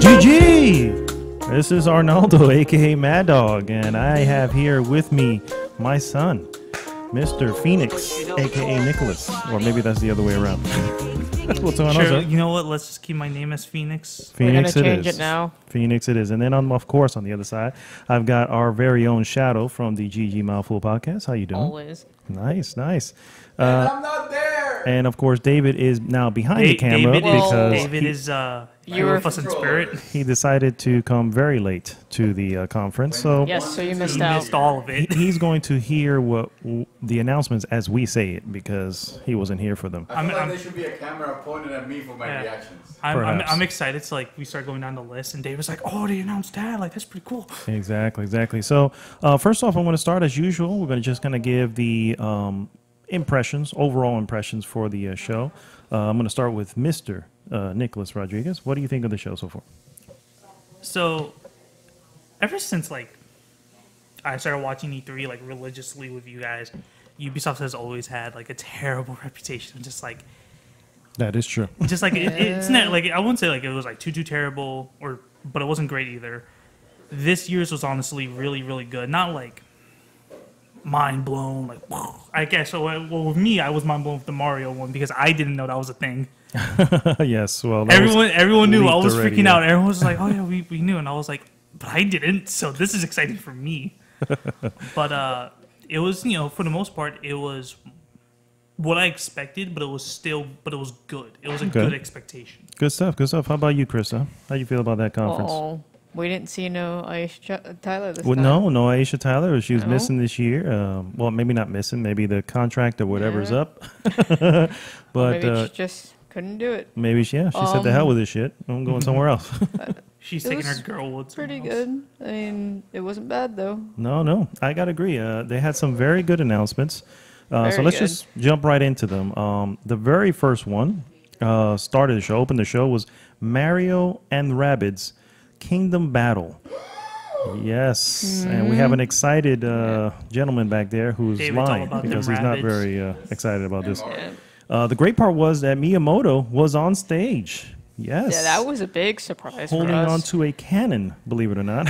GG! This is Arnaldo, aka Mad Dog, and I have here with me my son, Mr. Phoenix, aka Nicholas, or maybe that's the other way around. What's going on, sir? You know what? Let's just keep my name as Phoenix. Phoenix, we're gonna change it now. Phoenix, it is. And then, of course, on the other side, I've got our very own Shadow from the GG Mouthful podcast. How you doing? Always. Nice, nice. And I'm not there. And of course, David is now behind the camera David is you were us in spirit. He decided to come very late to the conference, so Yes, so you missed He out. missed all of it. he's going to hear what the announcements as we say it because he wasn't here for them. I feel like there should be a camera pointed at me for my reactions. I'm excited to we start going down the list, and David's like, "Oh, they announced that! Like that's pretty cool." Exactly. So first off, I'm going to start as usual. We're going to just kind of give the overall impressions for the show. I'm going to start with Mr. Nicholas Rodriguez. What do you think of the show so far? So, ever since I started watching E3 religiously with you guys, Ubisoft has always had a terrible reputation. Just That is true. it's not I wouldn't say it was too terrible but it wasn't great either. This year's was honestly really, really good. Not mind blown, I guess. So, well, with me, I was mind blown with the Mario one because I didn't know that was a thing. Yes, well, everyone knew. I was already, freaking out. Everyone was like, "Oh yeah, we knew," and I was like, "But I didn't." So this is exciting for me. But it was, for the most part, it was what I expected, but it was good. It was a good expectation. Good stuff. How about you, Krista? How you feel about that conference? Oh, we didn't see no Aisha Tyler this time. No Aisha Tyler. She was missing this year. Well, maybe not missing. Maybe the contract or whatever's up. But maybe she just couldn't do it. Maybe she said the hell with this shit. I'm going somewhere else. She's taking her girl with pretty good. I mean, it wasn't bad though. No, I gotta agree. They had some very good announcements. So let's just jump right into them. The very first one opened the show was Mario and Rabbids Kingdom Battle. Yes, and we have an excited gentleman back there who's lying because he's not very excited about this. The great part was that Miyamoto was on stage. Yes. Yeah, that was a big surprise holding for us. on to a cannon, believe it or not.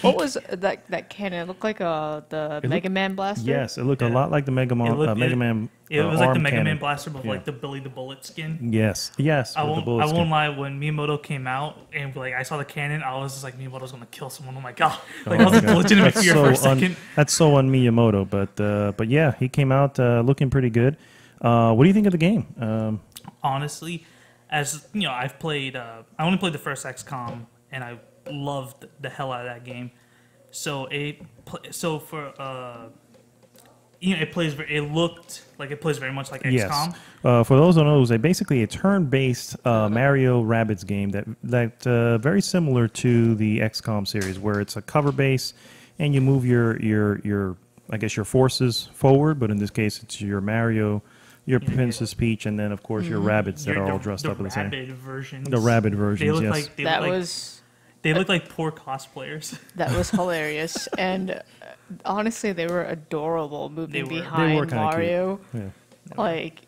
What was that cannon? It looked like the Mega Man blaster? Yes, it looked a lot like the Mega Man It was like the Mega cannon. Man blaster with the Billy the Bullet skin. Yes. I won't lie, when Miyamoto came out and I saw the cannon, I was just like, Miyamoto's gonna kill someone. Oh my god. I was in legitimate fear for a second. That's so on Miyamoto, but yeah, he came out looking pretty good. What do you think of the game? Honestly, as you know, I only played the first XCOM, and I loved the hell out of that game. So it looked like it plays very much like XCOM. Yes. For those who don't know, it was basically a turn-based Mario Rabbids game that very similar to the XCOM series, where it's a cover base and you move your I guess your forces forward, but in this case it's your Mario, your Princess Peach, and then of course your rabbits that are all dressed up in the same. The rabbit versions. They look like poor cosplayers. That was hilarious, and honestly, they were adorable moving behind Mario. Yeah. Like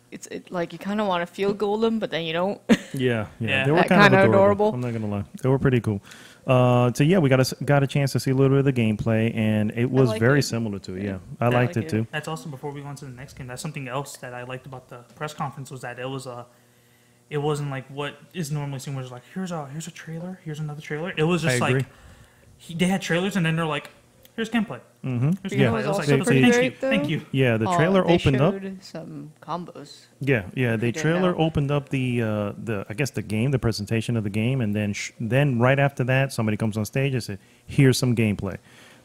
you kind of want to feel golden, but then you don't. Yeah. Yeah. They were kind of adorable. I'm not gonna lie, they were pretty cool. So yeah, we got a chance to see a little bit of the gameplay, and it was very similar to it. Yeah, I liked it too. That's also before we go on to the next game. That's something else that I liked about the press conference was that it wasn't like what is normally seen, where it's like here's a trailer, here's another trailer. It was just they had trailers, and then they're like, here's gameplay. Mm-hmm. Here's gameplay. I was like, thank you. Yeah, the trailer opened up some combos. Yeah. The trailer opened up the I guess the game, the presentation of the game, and then right after that, somebody comes on stage and said, "Here's some gameplay,"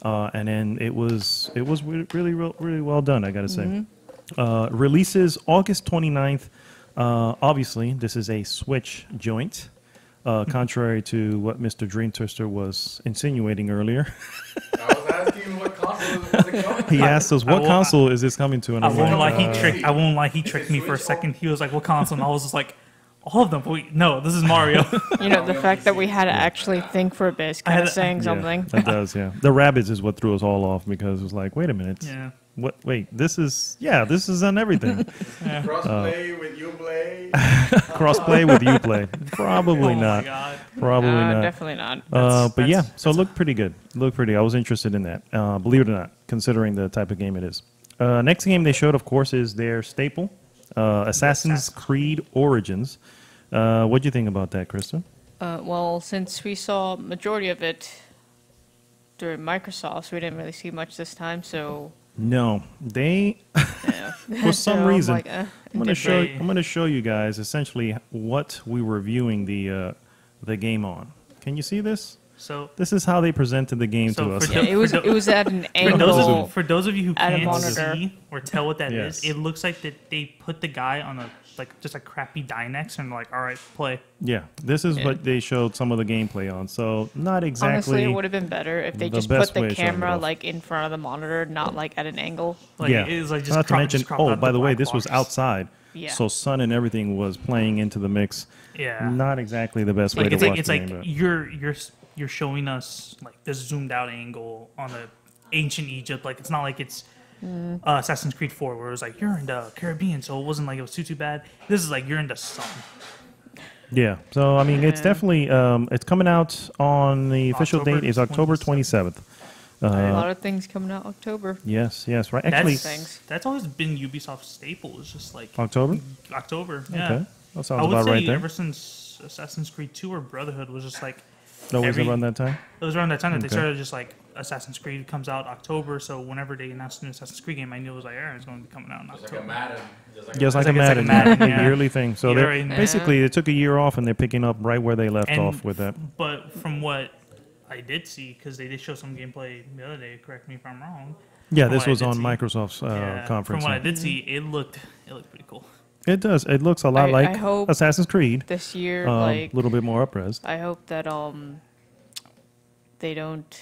and then it was really well done. I gotta say. Releases August 29th. Obviously, this is a Switch joint. Contrary to what Mr. Dream Twister was insinuating earlier. I was asking what console was it coming to? He asked us, what console is this coming to? And I won't lie, he tricked me for a second. He was like, what console? And I was just like, all of them. Wait, no, this is Mario. The fact that we had to actually think for a bit is kind of saying something. That does, yeah. The rabbits is what threw us all off because it was like, wait a minute. Yeah. What? Wait, this is on everything. Crossplay with Uplay. Crossplay with Uplay. Probably Oh my not. god. Probably not. Definitely not. But yeah, that's- so it looked pretty good. Looked pretty. I was interested in that. Believe it or not, considering the type of game it is. Next game they showed, of course, is their staple, Assassin's Creed Origins. What'd you think about that, Kristen? Well, since we saw majority of it during Microsoft, we didn't really see much this time. So No, they yeah. for So some I'm reason. like, I'm gonna show you guys essentially what we were viewing the game on. Can you see this? So This is how they presented the game So to us. for Yeah, it was at an for those angle. of for those of you who at a can't monitor. see or tell what that is, Yes. it looks like that they put the guy on just a crappy Dynex and like, all right, play. Yeah, this is Yeah. what they showed some of the gameplay on. So not exactly. Honestly, it would have been better if they the just best put way the of showing it camera off. like in front of the monitor, not like at an angle. Like yeah, it was like just not to mention. crop Oh, out by the way, black this was box. outside, Yeah. so sun and everything was playing into the mix. Yeah. Not exactly the best way Like to it's watch like it's the like game. But you're showing us like this zoomed out angle on the ancient Egypt. Like it's not like it's Assassin's Creed 4 where it was like you're in the Caribbean, so it wasn't like it was too bad. This is like you're in the sun. yeah, so I mean, it's Yeah. definitely it's coming out on the official October date is October 27th. A lot of things coming out October. Yes, right. That's Actually, Things. that's always been Ubisoft's staple. It's just like October. October. Yeah. Okay, that I sounds would about say right there. ever since Assassin's Creed 2 or Brotherhood was just like Always every- around that time. it was around that time that they Okay. started just like Assassin's Creed comes out October, so whenever they announced a new Assassin's Creed game, I knew it was like, it's going to be coming out in Just like October. a Madden. Just like Just like a It's like a Madden, Madden, a yeah. yearly thing. So Yeah, they're right. basically they took a year off and they're picking up right where they left And off with that. But from what I did see, because they did show some gameplay the other day, correct me if I'm wrong. Yeah, from this what I was did on see. Microsoft's Yeah, conference. From what I yeah. did see, it looked pretty cool. It does. It looks a lot I like hope Assassin's Creed. This year, A like little bit more up-res. I hope that they don't.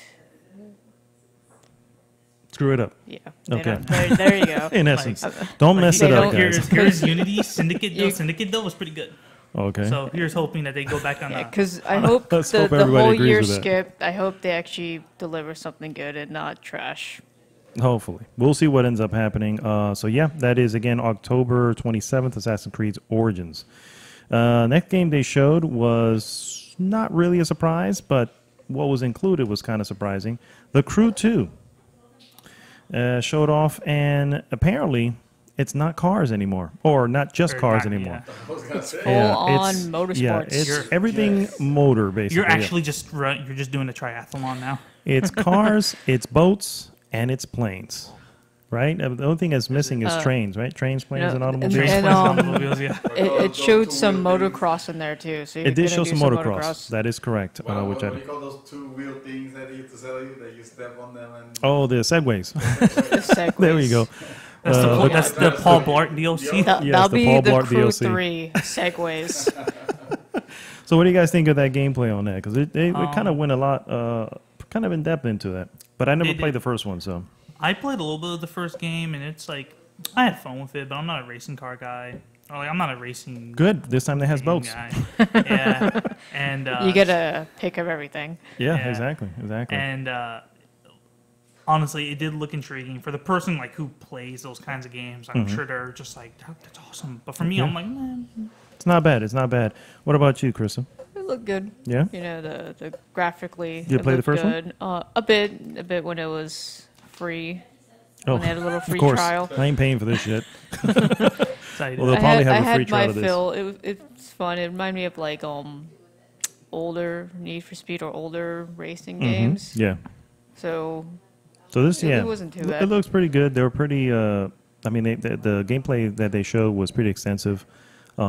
Screw it up. Yeah. They Okay. don't- there you go. In Like- essence, don't Like, mess they it up, don't- guys. Here's Unity. Syndicate You- though was pretty good. Okay. So here's hoping that they go back on Yeah, that. because I hope Let's the hope everybody whole agrees year with that. skip. I hope they actually deliver something good and not trash. Hopefully, we'll see what ends up happening. So yeah, that is again October 27th. Assassin's Creed Origins. Next game they showed was not really a surprise, but what was included was kind of surprising. The Crew 2 showed off, and apparently it's not cars anymore, or not just Or cars not- anymore. yeah. I was gonna say. Full-on it's- motorsports. Yeah, it's You're- everything motor basically. You're yeah. actually you're just doing a triathlon now. It's cars, it's boats, and it's planes. Right? The only thing that's missing is trains, right? Trains, planes, no, and and- automobiles. and, Planes, um, automobiles, yeah. It showed some motocross in there too. So It did you're show gonna some do motocross. That is correct. What Which do I, you call those two-wheel things that they used to sell you? That you step on them and. oh, the segways. The segways. There we go. That's the Paul Blart DLC. That, Yes, that'll the be Paul the Blart Crew DLC. 3 segways. So, what do you guys think of that gameplay on that? Because it kind of Um, went a lot, kind of in depth into that. But I never It- played the first one, so I played a little bit of the first game, and it's like I had fun with it, but I'm not a racing car guy. Or like I'm not a racing good. This time they has game boats. guy. Yeah, and You get a pick of everything. Yeah, Yeah. exactly. and honestly, it did look intriguing for the person like who plays those kinds of games. I'm sure they're just like that's awesome. But for me, I'm like, man, It's not bad. It's not bad. What about you, Krista? It looked good. Yeah. You know, the graphically. You it play the looked first one? good. A bit when it was free. Oh, When they had a little free of course. trial. I ain't paying for this shit. excited. Well, they'll probably have a free I had trial my of this. fill. It's fun. It reminded me of like older Need for Speed or older racing games. Yeah. So So this, It yeah, wasn't too It bad. looks pretty good. They were pretty. I mean, the gameplay that they showed was pretty extensive, it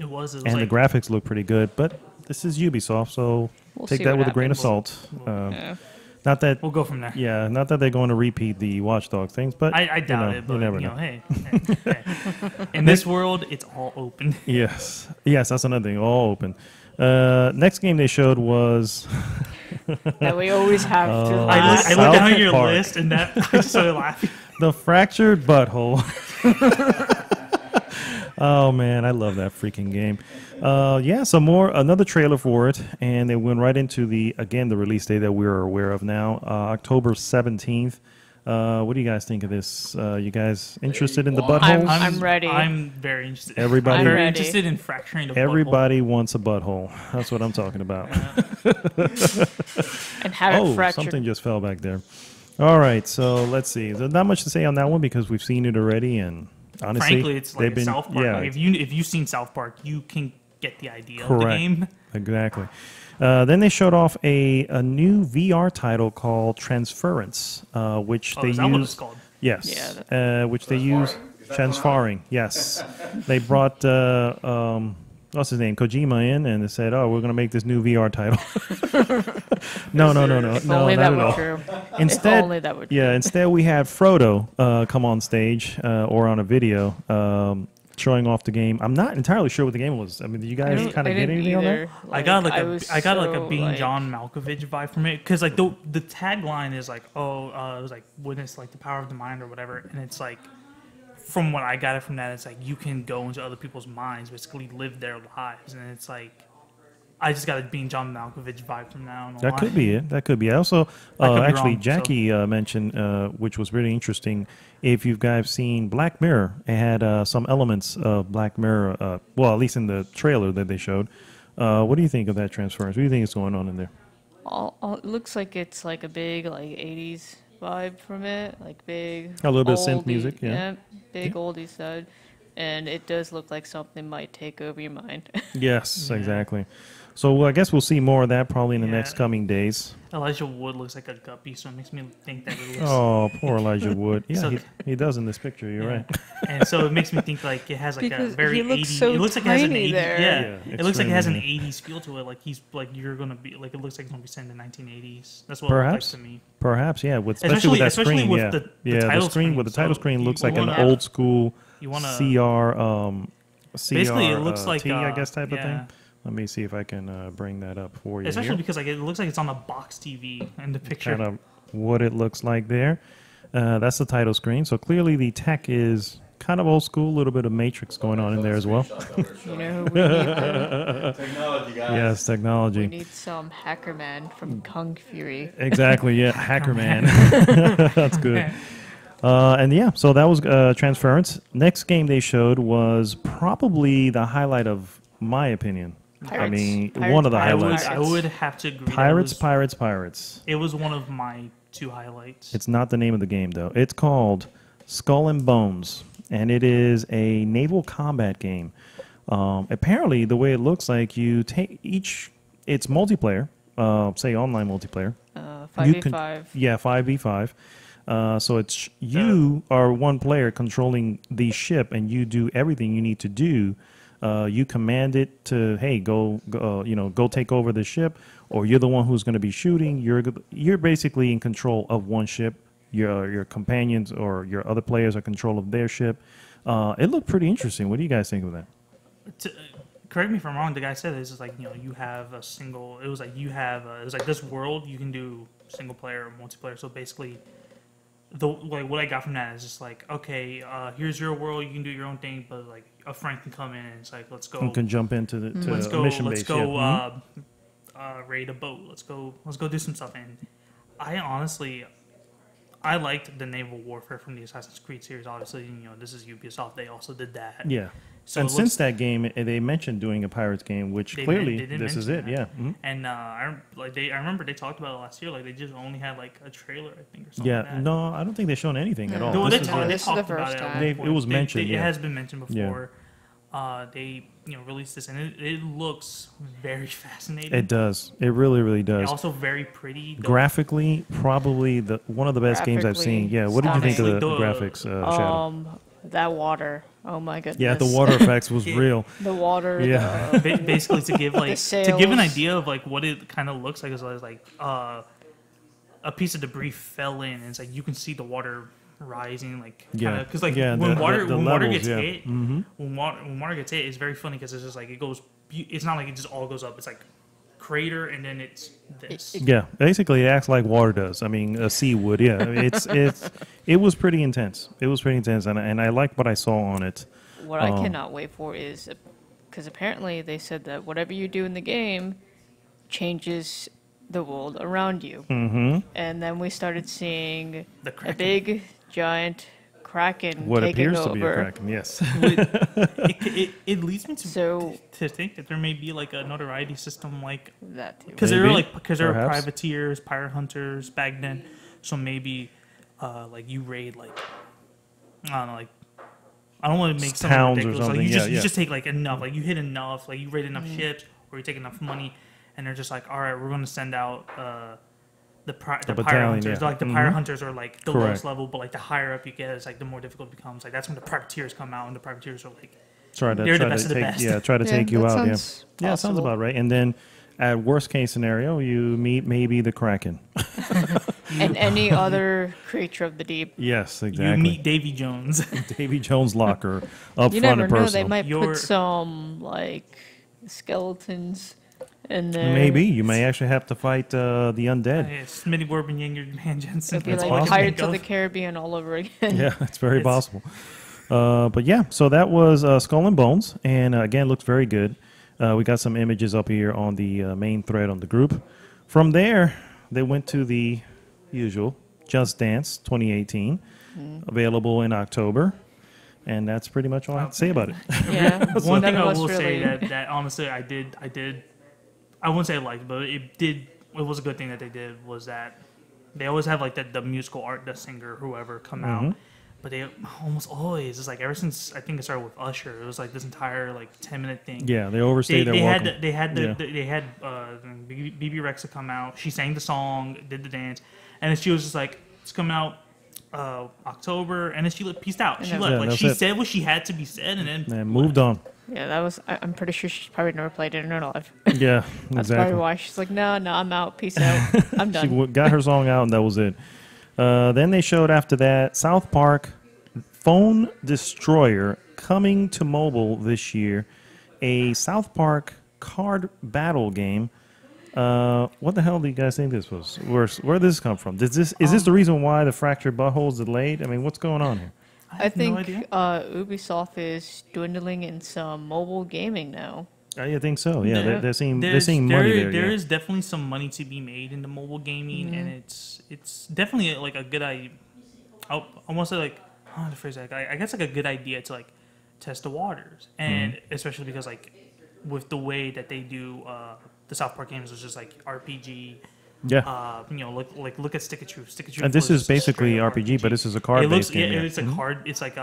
was and like, the graphics look pretty good. But this is Ubisoft, so We'll take see that what with a grain of happens. salt. yeah. Not that, we'll go from there. yeah, not that they're going to repeat the Watchdog things, but I doubt it, but you never you know. know, hey. In this world, it's all open. Yes, that's another thing. All open. Next game they showed was That we always have to Oh. I last. looked down South at your Park. list, and that I just started laughing. the Fractured Butthole. Oh man, I love that freaking game. Yeah, another trailer for it, and they went right into the release date that we're aware of now, October 17th. What do you guys think of this? You guys interested in the want- buttholes? I'm ready. I'm very interested. Everybody- I'm very ready. interested in fracturing the Everybody wants a butthole. That's what I'm talking about. And have Oh, it fractured. something just fell back there. All right, so let's see. There's not much to say on that one because we've seen it already, and honestly, Frankly, it's like South Park. Yeah, Like if you've seen South Park, you can get the idea of the correct. game. Exactly. Then they showed off a new VR title called Transference, which Oh, they is that what it's use. called? Yes, Yeah, which they use. Is that Transferring, yes. They brought what's his name, Kojima in, and they said, "Oh, we're going to make this new VR title." No, If only not that at were all. true. Instead, if only that were true. yeah, instead we had Frodo come on stage or on a video showing off the game. I'm not entirely sure what the game was. I mean, did you guys kind of get anything on that? I got like was I got like a so, being like- John Malkovich vibe from it because like the tagline is like it was like witness like the power of the mind or whatever, and it's like from what I got it from that, it's like you can go into other people's minds, basically live their lives, and it's like I just got a being John Malkovich vibe from now. That could be it. That could be. I also, I could be actually, wrong, so- Jackie mentioned, which was really interesting. If you guys seen Black Mirror, it had some elements of Black Mirror. Well, at least in the trailer that they showed. What do you think of that transference? What do you think is going on in there? It looks like it's like a big like 80s vibe from it, like big. A little bit of synth oldie- music, yeah. Big oldie side, and it does look like something might take over your mind. Yes, Yeah. exactly. So I guess we'll see more of that probably in the Yeah. next coming days. Elijah Wood looks like a guppy, so it makes me think that it looks. Oh, poor Elijah Wood. Yeah, So- he does in this picture. You're Yeah. right. And so it makes me think like it has like Because a very he looks 80s. so it looks like it has an tiny 80s. there. Yeah, Yeah, it looks like it has an extremely. 80s feel to it. Like he's like you're gonna be like it looks like it's gonna be set in the 1980s. That's what it looks Perhaps. like to me. Perhaps, yeah. Especially with that Especially screen. with Yeah, the yeah. The title screen with the screen, title so screen you looks like an wanna- old school You wanna CR. basically it looks like T, I guess type of yeah. thing. Let me see if I can bring that up for you. Especially because like it looks like it's on a box TV in the picture. kind of what it looks like there. That's the title screen. So clearly the tech is kind of old school, a little bit of Matrix going on in there as well. You know who we need? Though? Technology, guys. Yes, We technology. need some hacker man from Kung Fury. Exactly, yeah. Hacker Man. That's good. And yeah, so that was Transference. Next game they showed was probably the highlight of my opinion. I Pirates. mean, Pirates, one of the I would highlights. I would have to agree. that Pirates, it was, Pirates, Pirates. It was one of my two highlights. It's not the name of the game, though. It's called Skull and Bones, and it is a naval combat game. Apparently, the way it looks like, you take each. It's multiplayer, say online multiplayer. You can- 5v5. Yeah, 5v5. So it's you are one player controlling the ship, and you do everything you need to do. You command it to, hey, go take over the ship, or you're the one who's going to be shooting. You're basically in control of one ship. Your companions or your other players are in control of their ship. It looked pretty interesting. What do you guys think of that? Correct me if I'm wrong. The guy said this is like you have a single. It was like it was like this world you can do single player or multiplayer. So basically, what I got from that is just like, okay, here's your world. You can do your own thing, but like a friend can come in and it's like, let's go. You can jump into the to let's a go. mission Let's base. go. Yeah. Mhm. Raid a boat. Let's go do some stuff. And I honestly, I liked the naval warfare from the Assassin's Creed series. Obviously, this is Ubisoft. They also did that. Yeah. So And it since looks- that game, they mentioned doing a Pirates game, which They clearly did this is mention it. that. Yeah. Mhm. And I remember they talked about it last year. Like they just only had like a trailer, I think, or something. Yeah. like that. No, I don't think they've shown anything at all. No, This they, is talked, it. they This is the talked about first it. At time. one They- point. it was mentioned, It yeah. has been mentioned Yeah. before. They released this, and it looks very fascinating. It does. It really, really does. Also very pretty. The- Graphically, probably one of the best games I've seen. Graphically Yeah. What did you think of the stunning. graphics, Shadow? That water. Oh my goodness. Yeah, the water effects was Yeah. real. The water. Yeah. Basically, to give like The to give an sails. idea of like what it kind of looks like is like a piece of debris fell in, and it's like you can see the water rising, like Yeah. because like Yeah, when the water levels, gets yeah. hit, Mhm. when water gets hit, it's very funny because it's just like it goes. It's not like it just all goes up. It's like crater, and then it's this. Yeah, basically it acts like water does. I mean, a sea would. Yeah, I mean, it was pretty intense. It was pretty intense, and I liked what I saw on it. What I cannot wait for is because apparently they said that whatever you do in the game changes the world around you. Mm-hmm. And then we started seeing The a Kraken. big, giant kraken What taking appears over. to be a kraken, yes. It leads me to So think that there may be like a notoriety system, like that too. because there were Maybe, there were perhaps. privateers, pirate hunters back then. So maybe like you raid like I don't know, like I don't want to make something Towns or ridiculous. Like something, you yeah, just yeah. you just take like enough, like you hit enough, like you raid enough ships or you take enough money, and they're just like, all right, we're going to send out the pirate battalion, hunters. yeah. Like the pirate hunters are like the Correct. lowest level, but like the higher up you get, it's like the more difficult it becomes. Like that's when the privateers come out, and the privateers are like They're They're the best of the take, best. Yeah, try to Yeah, take you that out. sounds Yeah, sounds possible. about right. And then, at worst case scenario, you meet maybe the kraken. And any other creature of the deep. Yes, you exactly. meet Davy Jones. Davy Jones' locker up You front never and know. personal. They might Your- put some like skeletons in there. Maybe you may actually have to fight the undead. Smitty Warbin and your man Jensen. It'll be That's like possible. Pirates of the Caribbean all over again. Yeah, it's very It's- possible. But yeah, so that was Skull and Bones, and again, looks very good. We got some images up here on the main thread on the group. From there, they went to the usual Just Dance 2018, available in October, and that's pretty much all I have to say about it. Yeah. One thing none of I us will say really- that honestly I wouldn't say I liked, but it was a good thing that they did was that they always have like the musical art, the singer, whoever come out, but they almost always it's like ever since I think it started with Usher, it was like this entire like 10-minute thing. Yeah, they overstayed their they welcome. had they had Yeah. they had BB Rexa come out. She sang the song, did the dance, and then she was just like, "It's coming out October," and then she peaced out. She Yeah, left. Like that's she it. said what she had to be said, and then And moved on. Yeah, that was. I'm pretty sure she's probably never played it in her life. Yeah, That's exactly. probably why she's like, no, I'm out. Peace out. I'm She done. got her song out, and that was it. Then they showed after that South Park Phone Destroyer coming to mobile this year, a South Park card battle game. What the hell do you guys think this was? Where did this come from? Is this the reason why the fractured butthole is delayed? I mean, what's going on here? I have no think idea. Ubisoft is dwindling in some mobile gaming now. I think so. Yeah, Yeah. they're seeing There's- money there. There yeah. is definitely some money to be made in the mobile gaming, and it's definitely like a good idea. I want to say like how to phrase that. I guess like a good idea to like test the waters, and especially because like with the way that they do the South Park games, is just like RPG. Yeah. Look at Stick of Truth. Stick of Truth. And this was is just a basically straight up RPG, but this is a It looks, card-based yeah, game. Yeah. it's a card. It's like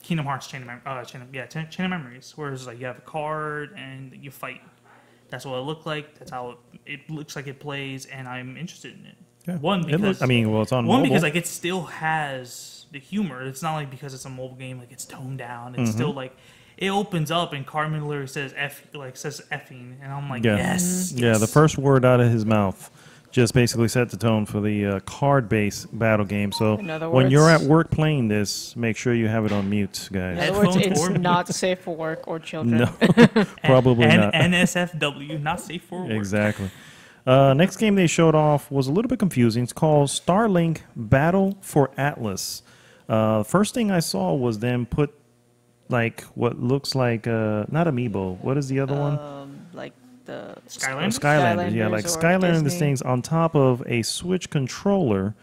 Kingdom Hearts Chain of Memories, where it's like you have a card and you fight. That's what it looked like. That's how it looks like it plays, and I'm interested in it. Yeah. One It because looks- I mean, well, it's on one mobile. because like it still has the humor. It's not like because it's a mobile game, like it's toned down. It's still like it opens up and Carmen literally says says effing, and I'm like Yeah. yes, Yeah, the yes. first word out of his mouth just basically set the tone for the card-based battle game. So In other when you're at words- work playing this, make sure you have it on mute, In guys. other words, Headphones it's or not safe for work or children. No, probably and not. NSFW, not safe for work. Exactly. Next game they showed off was a little bit confusing. It's called Starlink Battle for Atlas. First thing I saw was them put like what looks like not Amiibo. What is the other one? Like the Skylanders? Skylanders, yeah, like Skylanders or Skylanders Disney. things on top of a Switch controller.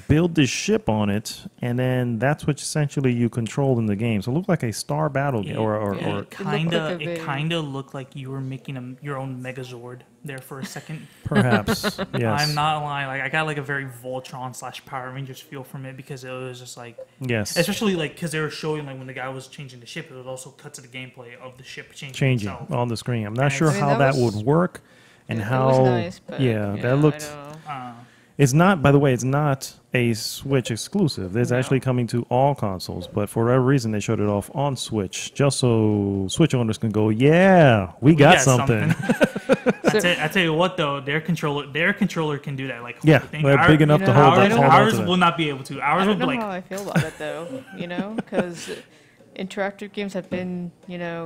Build this ship on it, and then that's what essentially you control in the game. So it looked like a star battle game, or Yeah. It kind of like a video. kind of looked like you were making your own Megazord there for a second. perhaps. Yes. I'm not lying. Like I got like a very Voltron / Power Rangers feel from it because it was just like, Yes. especially like because they were showing like when the guy was changing the ship, it would also cut to the gameplay of the ship Changing itself. on the screen. I'm not And sure it's- I mean, how that that was- would work, and It how. was nice, but yeah, I that looked. don't know. It's not. By the way, it's not a Switch exclusive. It's No. actually coming to all consoles, but for whatever reason, they showed it off on Switch, just so Switch owners can go, "Yeah, we got something." I tell you what though, their controller can do that. Like Yeah, thing. they're big enough you to know, hold I that. don't- Hold on Ours to that. will not be able to. Ours I will don't be know like, how I feel about it though, because interactive games have been,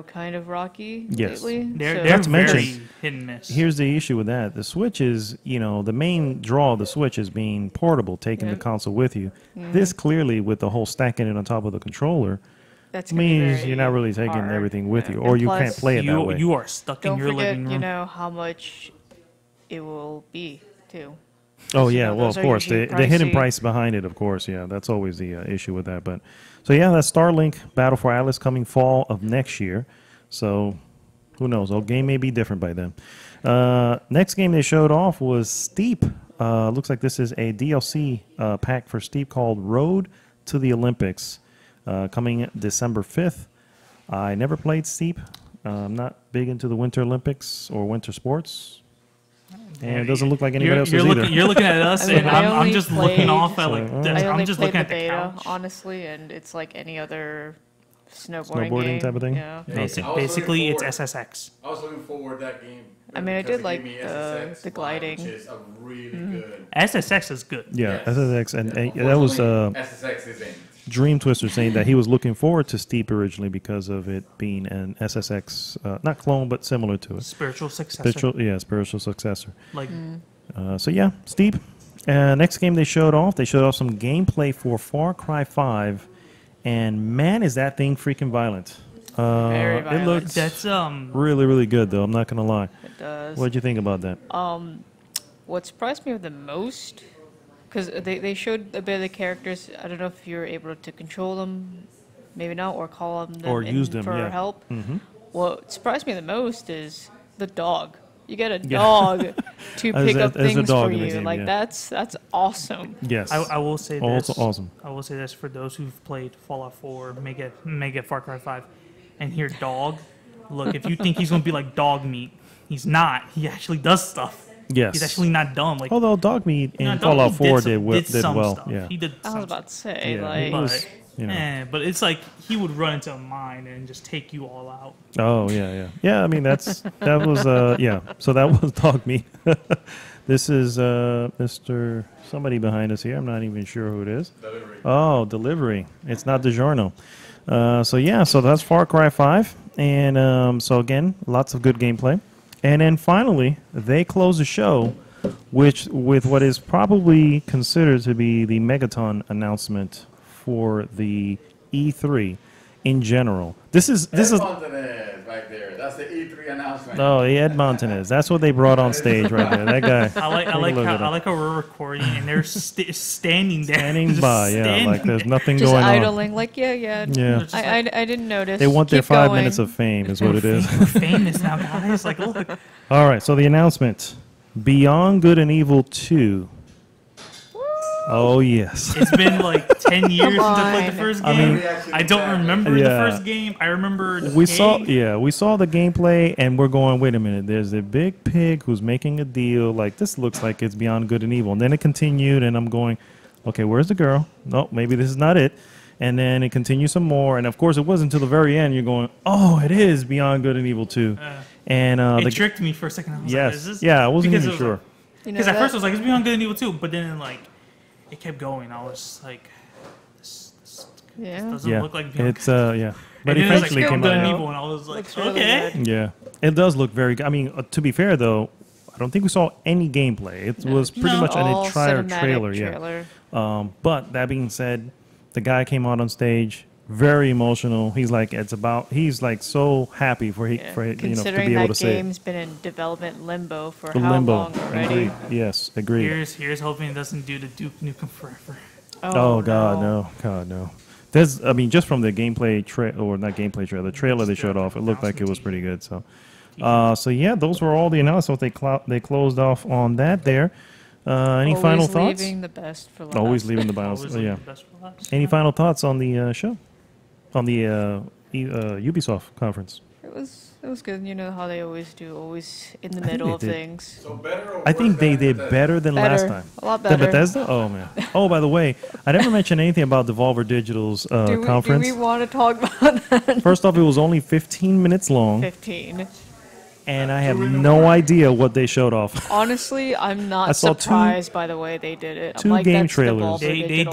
kind of rocky Yes. lately. they're so- they're Not to mention- very hit and miss. Here's the issue with that: the Switch is, the main draw of the Switch is being portable, taking the Yep. console with you. This clearly, with the whole stacking it on top of the controller, that's gonna be means very you're not really taking hard. everything with Yeah. you, or And you can't plus, play it that way. you are stuck Don't in your forget, living room. how much it will be too. Oh You yeah, know, well those of are course usually the hidden pricey. price behind it, of course. Yeah, that's always the issue with that. But so yeah, that's Starlink Battle for Atlas coming fall of next year. So who knows? The game may be different by then. Next game they showed off was Steep. Looks like this is a DLC pack for Steep called Road to the Olympics, coming December 5th. I never played Steep. I'm not big into the Winter Olympics or winter sports. And it doesn't look like anybody else is either. You're looking at us, I mean, and I I'm only just looking played- off at like. So, this. I only I'm just played looking the at the beta, couch. honestly, and it's like any other snowboarding, Snowboarding game. type of thing? Yeah. I was Basically, looking it's forward- SSX. I was looking forward to that game. I mean, I because did it like gave me the SSX gliding. Which is a really good. SSX is good. Yeah, Yes. SSX, and that was SSX is in. Dream Twister saying that he was looking forward to Steep originally because of it being an SSX, not clone, but similar to it. Spiritual successor. Spiritual successor. Like So yeah, Steep. Next game they showed off some gameplay for Far Cry 5, and man, is that thing freaking violent. Very It violent. looks that's really, really good though. I'm not gonna lie. It does. What'd you think about that? What surprised me the most, because they showed a bit of the characters. I don't know if you're able to control them, maybe not, or call on them Or in use them, for yeah. help. Mhm. What surprised me the most is the dog. You get a dog to As pick a- up as a things dog for in the you. game, Like yeah. that's awesome. Yes. I will say Also this. awesome. I will say this for those who've played Fallout 4, make it Far Cry 5, and hear dog. Look, if you think he's gonna be like dog meat, he's not. He actually does stuff. Yes. He's actually not dumb. Like Although Dog Meat in no, Dog Fallout Meat 4 some- did some well. stuff. Yeah. He did. I some was about to say, Yeah, like, it was- But, you know. but it's like he would run into a mine and just take you all out. Oh yeah. I mean that was yeah. So that was Dog Meat. This is Mr. Somebody behind us here. I'm not even sure who it is. Delivery. Oh, delivery. It's not DiGiorno. So that's Far Cry 5, and so again, lots of good gameplay. And then finally, they close the show, with what is probably considered to be the Megaton announcement for the E3 in general. This is Montanez right there. That's the E3 announcement. oh, Ed Montanez. That's what they brought on stage right there. That guy. I like look at him. how we're recording and they're standing there, Standing just by, yeah, standing like there's there. nothing just going on. idling. Like, yeah. Yeah. Just I didn't notice. They want their Keep 5 going. minutes of fame, is what it is. We're famous now, guys. Like, look. All right, so the announcement: Beyond Good and Evil 2. Oh yes. It's been like 10 years since I played the on. first I game. mean- I don't remember Yeah. the first game. I remember the We saw pig. the gameplay, and we're going, wait a minute, there's a big pig who's making a deal. Like, this looks like it's Beyond Good and Evil. And then it continued, and I'm going, okay, where's the girl? No, maybe this is not it. And then it continues some more, and of course it wasn't until the very end you're going, oh, it is Beyond Good and Evil 2. And It tricked me for a second. I was like, yes, is this? yeah, I wasn't because even it was sure. like- You know Because at that- first I was like, it's Beyond Good and Evil 2, but then like it kept going. I was just like, this yeah. doesn't Yeah, look like Beyond it's Good. yeah, but And then it was eventually like, it came Good out. and out. Evil, and I was like, Looks really okay. good. Yeah, it does look very good. I mean, to be fair though, I don't think we saw any gameplay. It was pretty No. much an All entire cinematic trailer. Yeah. But that being said, the guy came out on stage, very emotional. He's like, he's like so happy for Yeah. to Considering be able that to say it. game's been in development limbo for The how limbo. long already? Agreed. Yes, agreed. Here's hoping it doesn't do the Duke Nukem Forever. Oh God, no, God no. There's, I mean, just from the gameplay or not gameplay trailer, the trailer they showed off, it looked like it was pretty good. So, so yeah, those were all the announcements. They closed off on that there. Any Always final thoughts? leaving the best for last. Always leaving the balance. Always Yeah. leave the best for last. Any final thoughts on the show? On the Ubisoft conference? It was good. You know how they always do, always in the think middle they of did. things. So better or I think worse they than did Bethesda? better than last Better. time. A lot Than better. Bethesda? Oh man. Oh, by the way, I never mentioned anything about Devolver Digital's Do conference. we want to talk about that? First off, it was only 15 minutes long, 15. and I have no idea what they showed off. Honestly, I'm I not saw two- surprised by the way they did it. I'm two like, game that's trailers. Devolver They Digital.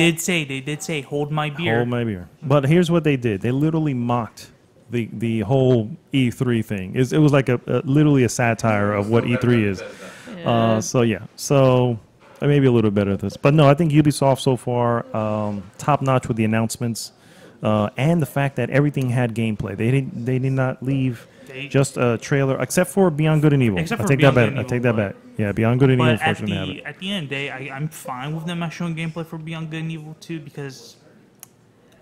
did say hold my beer. Hold my beer. But here's what they did. They literally mocked the whole E3 thing. It was like literally a satire of what Still better E3 than is. Bethesda. Yeah. So maybe a little better at this. But no, I think Ubisoft so far top notch with the announcements. and the fact that everything had gameplay. They did not leave They- just a trailer, except for Beyond Good and Evil. Except I for take Beyond that Good back. and I Evil, take that but- back. Yeah, Beyond Good and Evil. But at Unfortunately, have it. the end of the day, I'm fine with them not showing gameplay for Beyond Good and Evil 2 because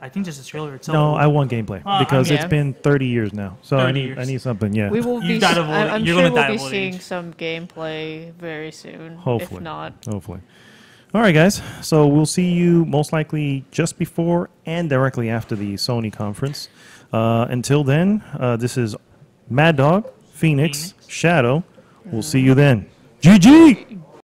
I think just the trailer itself. No, I want gameplay because yeah. it's been 30 years now. So 30 I years. need something. Yeah. We will You be. gotta vote- I'm you're sure gonna we'll die be of old seeing age. some gameplay very soon. Hopefully. If not, Hopefully. All right, guys. So we'll see you most likely just before and directly after the Sony conference. Until then, this is Mad Dog, Phoenix, Shadow. We'll see you then. GG!